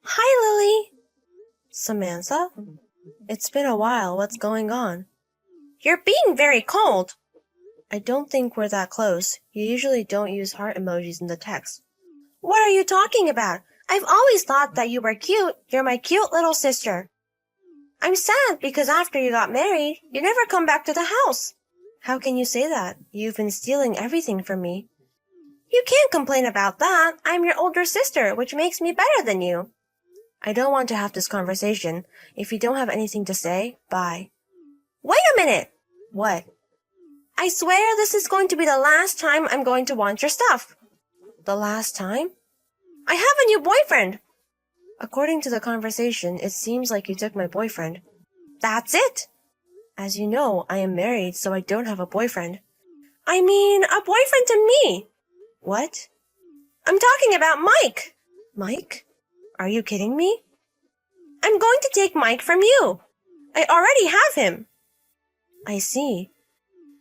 Hi, Lily. Samantha? It's been a while. What's going on? You're being very cold. I don't think we're that close. You usually don't use heart emojis in the text. What are you talking about? I've always thought that you were cute. You're my cute little sister. I'm sad because after you got married, you never come back to the house. How can you say that? You've been stealing everything from me. You can't complain about that. I'm your older sister, which makes me better than you. I don't want to have this conversation. If you don't have anything to say, bye. Wait a minute! What? I swear this is going to be the last time I'm going to want your stuff. The last time? I have a new boyfriend. According to the conversation, it seems like you took my boyfriend. That's it. As you know, I am married, so I don't have a boyfriend. I mean, a boyfriend to me. What? I'm talking about Mike. Mike? Are you kidding me? I'm going to take Mike from you. I already have him. I see.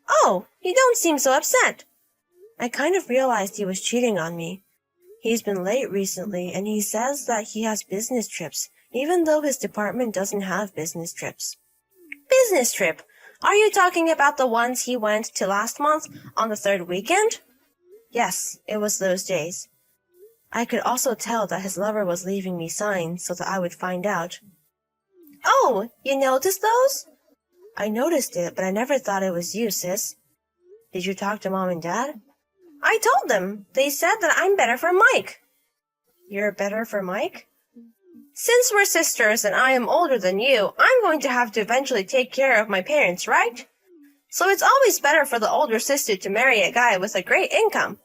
Oh, you don't seem so upset. I kind of realized he was cheating on me. He's been late recently, and he says that he has business trips, even though his department doesn't have business trips. Business trip? Are you talking about the ones he went to last month on the third weekend? Yes, it was those days. I could also tell that his lover was leaving me signs so that I would find out. Oh, you noticed those? I noticed it, but I never thought it was you, sis. Did you talk to Mom and Dad? I told them. They said that I'm better for Mike. You're better for Mike? Since we're sisters and I am older than you, I'm going to have to eventually take care of my parents, right? So it's always better for the older sister to marry a guy with a great income.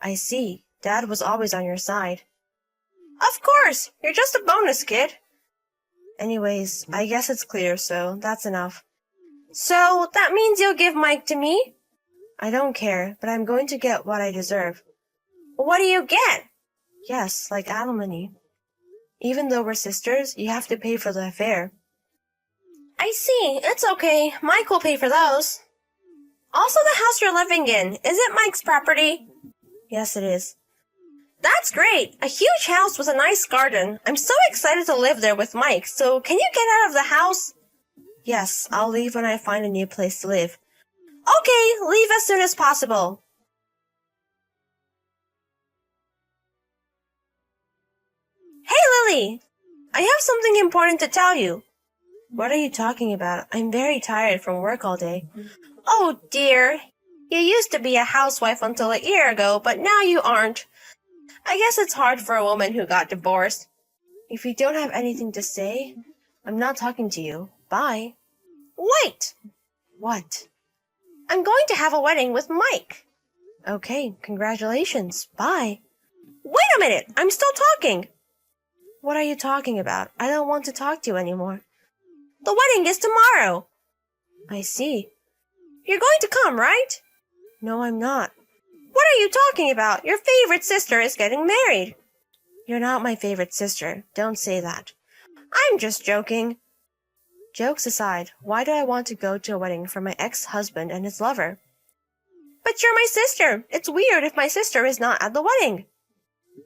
I see. Dad was always on your side. Of course! You're just a bonus kid. Anyways, I guess it's clear, so that's enough. So, that means you'll give Mike to me? I don't care, but I'm going to get what I deserve. What do you get? Yes, like alimony. Even though we're sisters, you have to pay for the affair. I see. It's okay. Mike will pay for those. Also, the house you're living in, is it Mike's property? Yes, it is. That's great! A huge house with a nice garden. I'm so excited to live there with Mike, so can you get out of the house? Yes, I'll leave when I find a new place to live. Okay, leave as soon as possible. Hey, Lily! I have something important to tell you. What are you talking about? I'm very tired from work all day. Oh, dear. You used to be a housewife until a year ago, but now you aren't. I guess it's hard for a woman who got divorced. If you don't have anything to say, I'm not talking to you. Bye. Wait! What? I'm going to have a wedding with Mike. Okay, congratulations. Bye. Wait a minute! I'm still talking! What are you talking about? I don't want to talk to you anymore. The wedding is tomorrow. I see. You're going to come, right? No, I'm not. What are you talking about? Your favorite sister is getting married. You're not my favorite sister. Don't say that. I'm just joking. Jokes aside, why do I want to go to a wedding for my ex-husband and his lover? But you're my sister. It's weird if my sister is not at the wedding.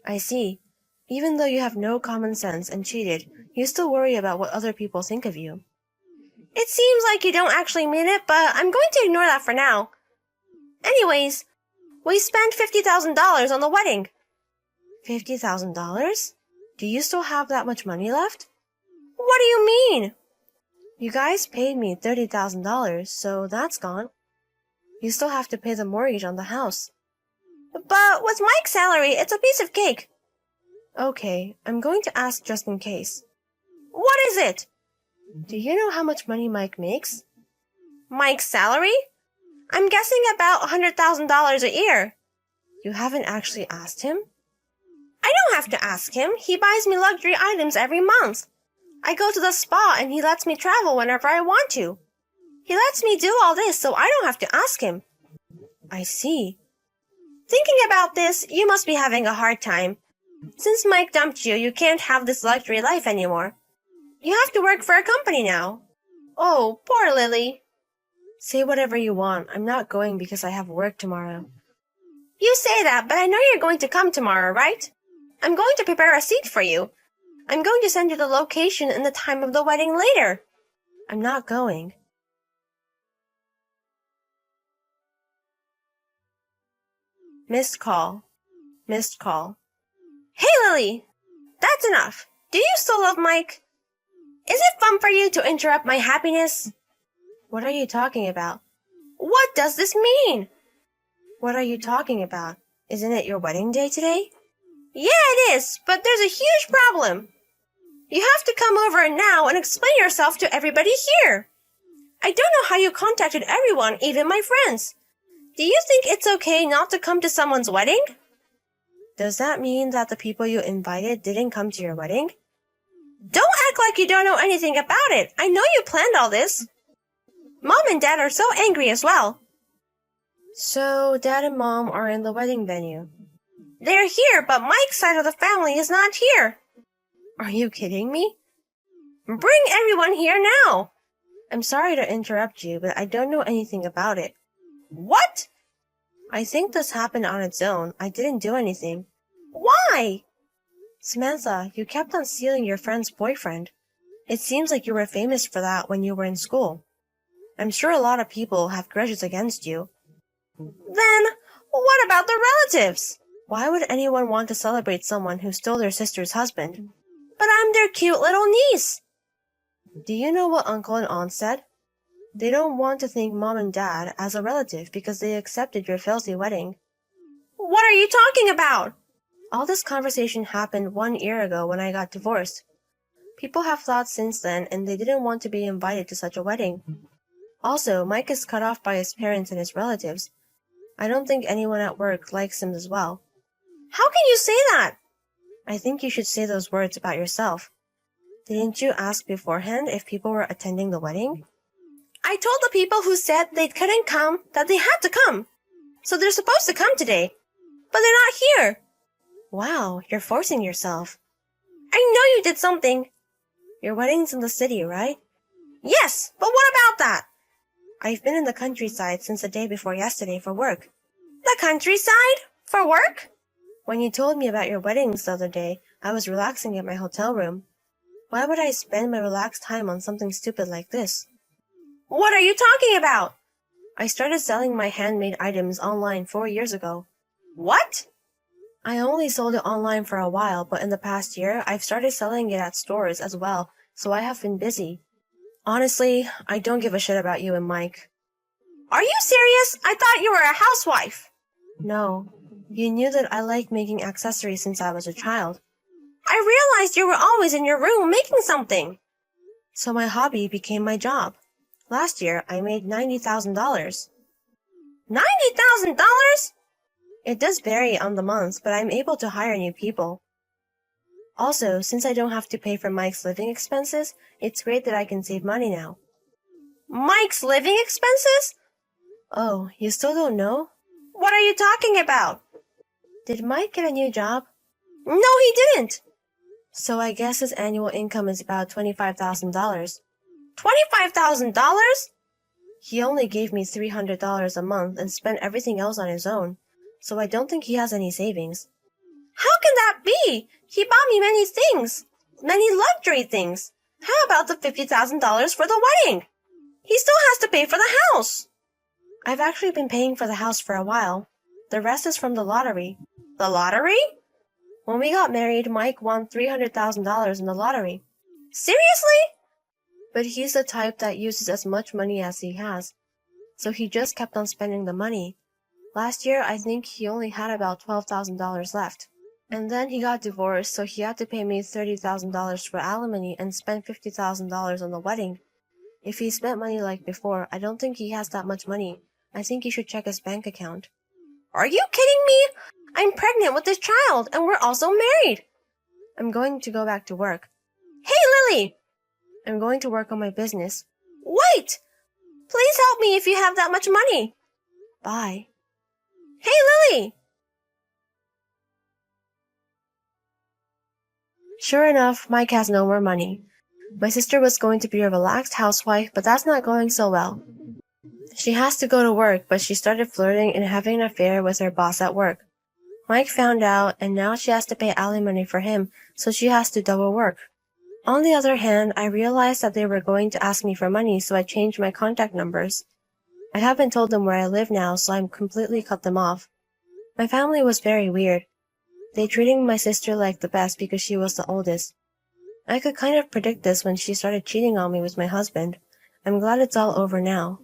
I see. Even though you have no common sense and cheated, you still worry about what other people think of you. It seems like you don't actually mean it, but I'm going to ignore that for now. Anyways, we spent $50,000 on the wedding. $50,000? Do you still have that much money left? What do you mean? You guys paid me $30,000, so that's gone. You still have to pay the mortgage on the house. But with Mike's salary, it's a piece of cake. Okay, I'm going to ask just in case. What is it? Do you know how much money Mike makes? Mike's salary? I'm guessing about $100,000 a year. You haven't actually asked him? I don't have to ask him. He buys me luxury items every month. I go to the spa and he lets me travel whenever I want to. He lets me do all this so I don't have to ask him. I see. Thinking about this, you must be having a hard time. Since Mike dumped you, you can't have this luxury life anymore. You have to work for a company now. Oh, poor Lily. Say whatever you want. I'm not going because I have work tomorrow. You say that, but I know you're going to come tomorrow, right? I'm going to prepare a seat for you. I'm going to send you the location and the time of the wedding later. I'm not going. Missed call. Missed call. Hey, Lily! That's enough. Do you still love Mike? Is it fun for you to interrupt my happiness? What are you talking about? What does this mean? What are you talking about? Isn't it your wedding day today? Yeah, it is, but there's a huge problem. You have to come over now and explain yourself to everybody here. I don't know how you contacted everyone, even my friends. Do you think it's okay not to come to someone's wedding? Does that mean that the people you invited didn't come to your wedding? Don't act like you don't know anything about it. I know you planned all this. Mom and Dad are so angry as well. So, Dad and Mom are in the wedding venue. They're here, but Mike's side of the family is not here. Are you kidding me? Bring everyone here now. I'm sorry to interrupt you, but I don't know anything about it. What? I think this happened on its own. I didn't do anything. Why? Samantha, you kept on stealing your friend's boyfriend. It seems like you were famous for that when you were in school. I'm sure a lot of people have grudges against you. Then, what about the relatives? Why would anyone want to celebrate someone who stole their sister's husband? But I'm their cute little niece. Do you know what Uncle and Aunt said? They don't want to thank Mom and Dad as a relative because they accepted your filthy wedding. What are you talking about? All this conversation happened 1 year ago when I got divorced. People have thought since then and they didn't want to be invited to such a wedding. Also, Mike is cut off by his parents and his relatives. I don't think anyone at work likes him as well. How can you say that? I think you should say those words about yourself. Didn't you ask beforehand if people were attending the wedding? I told the people who said they couldn't come that they had to come. So they're supposed to come today. But they're not here. Wow, you're forcing yourself. I know you did something. Your wedding's in the city, right? Yes, but what about that? I've been in the countryside since the day before yesterday for work. The countryside? For work? When you told me about your weddings the other day, I was relaxing at my hotel room. Why would I spend my relaxed time on something stupid like this? What are you talking about? I started selling my handmade items online 4 years ago. What? I only sold it online for a while, but in the past year, I've started selling it at stores as well, so I have been busy. Honestly, I don't give a shit about you and Mike. Are you serious? I thought you were a housewife. No. You knew that I liked making accessories since I was a child. I realized you were always in your room making something. So my hobby became my job. Last year, I made $90,000. $90,000? It does vary on the months, but I'm able to hire new people. Also, since I don't have to pay for Mike's living expenses, it's great that I can save money now. Mike's living expenses? Oh, you still don't know? What are you talking about? Did Mike get a new job? No, he didn't. So I guess his annual income is about $25,000. $25,000? He only gave me $300 a month and spent everything else on his own, so I don't think he has any savings. How can that be? He bought me many things. Many luxury things. How about the $50,000 for the wedding? He still has to pay for the house. I've actually been paying for the house for a while. The rest is from the lottery. The lottery? When we got married, Mike won $300,000 in the lottery. Seriously? But he's the type that uses as much money as he has. So he just kept on spending the money. Last year, I think he only had about $12,000 left. And then he got divorced, so he had to pay me $30,000 for alimony and spend $50,000 on the wedding. If he spent money like before, I don't think he has that much money. I think you should check his bank account. Are you kidding me? I'm pregnant with this child, and we're also married. I'm going to go back to work. Hey, Lily! I'm going to work on my business. Wait! Please help me if you have that much money. Bye. Hey, Lily! Sure enough, Mike has no more money. My sister was going to be a relaxed housewife, but that's not going so well. She has to go to work, but she started flirting and having an affair with her boss at work. Mike found out, and now she has to pay alimony for him, so she has to double work. On the other hand, I realized that they were going to ask me for money, so I changed my contact numbers. I haven't told them where I live now, so I'm completely cut them off. My family was very weird. They treated my sister like the best because she was the oldest. I could kind of predict this when she started cheating on me with my husband. I'm glad it's all over now.